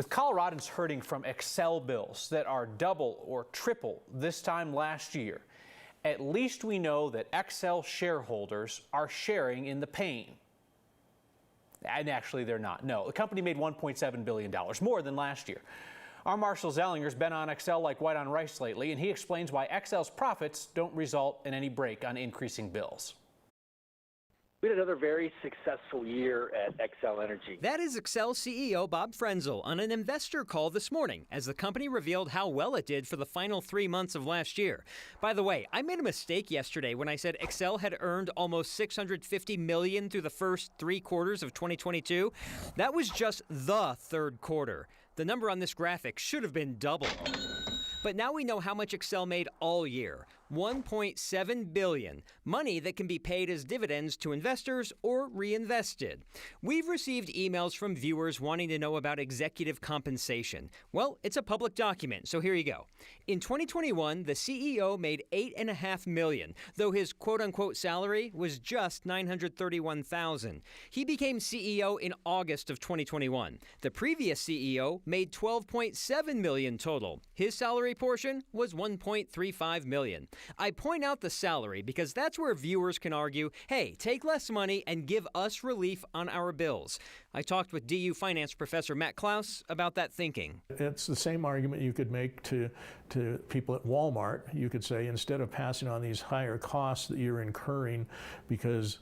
With Coloradans hurting from Xcel bills that are double or triple this time last year, at least we know that Xcel shareholders are sharing in the pain. And actually, they're not. No, the company made $1.7 billion, more than last year. Our Marshall Zellinger's been on Xcel like white on rice lately, and he explains why Xcel's profits don't result in any break on increasing bills. We had another very successful year at Xcel Energy. That is Xcel CEO Bob Frenzel on an investor call this morning as the company revealed how well it did for the final 3 months of last year. By the way, I made a mistake yesterday when I said Xcel had earned almost $650 million through the first 3 quarters of 2022. That was just the third quarter. The number on this graphic should have been double. But now we know how much Xcel made all year. $1.7 billion, money that can be paid as dividends to investors or reinvested. We've received emails from viewers wanting to know about executive compensation. Well, it's a public document, so here you go. In 2021, the CEO made $8.5 million, though his quote-unquote salary was just $931,000. He became CEO in August of 2021. The previous CEO made $12.7 million total. His salary portion was $1.35 million. I point out the salary because that's where viewers can argue, hey, take less money and give us relief on our bills. I talked with DU finance professor Matt Klaus about that thinking. It's the same argument you could make to people at Walmart. You could say instead of passing on these higher costs that you're incurring because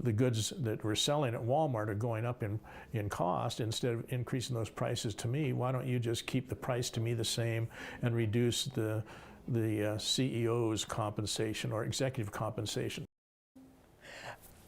the goods that we're selling at Walmart are going up in cost, instead of increasing those prices to me, why don't you just keep the price to me the same and reduce the CEO's compensation or executive compensation?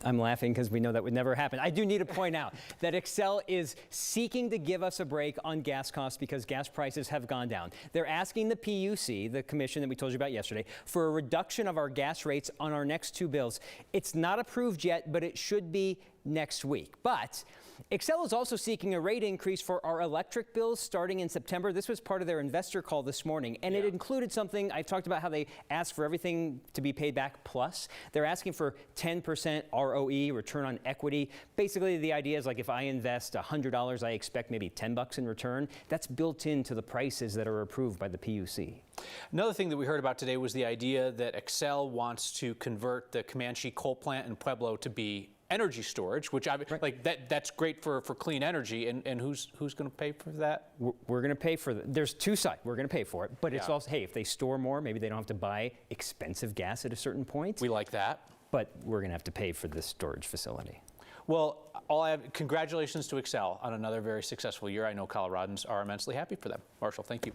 I'm laughing because we know that would never happen. I do need to point out that Xcel is seeking to give us a break on gas costs because gas prices have gone down. They're asking the PUC, the commission that we told you about yesterday, for a reduction of our gas rates on our next 2 bills. It's not approved yet, but it should be next week. But Xcel is also seeking a rate increase for our electric bills starting in September. This was part of their investor call this morning, and it included something. I've talked about how they ask for everything to be paid back plus. They're asking for 10% ROE, return on equity. Basically, the idea is like if I invest $100, I expect maybe $10 in return. That's built into the prices that are approved by the PUC. Another thing that we heard about today was the idea that Xcel wants to convert the Comanche coal plant in Pueblo to be energy storage, which that's great for clean energy. And who's going to pay for that? We're going to pay for there's 2 sides. We're going to pay for it, but it's also, hey, if they store more, maybe they don't have to buy expensive gas at a certain point. We like that. But we're going to have to pay for this storage facility. Well, congratulations to Xcel on another very successful year. I know Coloradans are immensely happy for them. Marshall, thank you.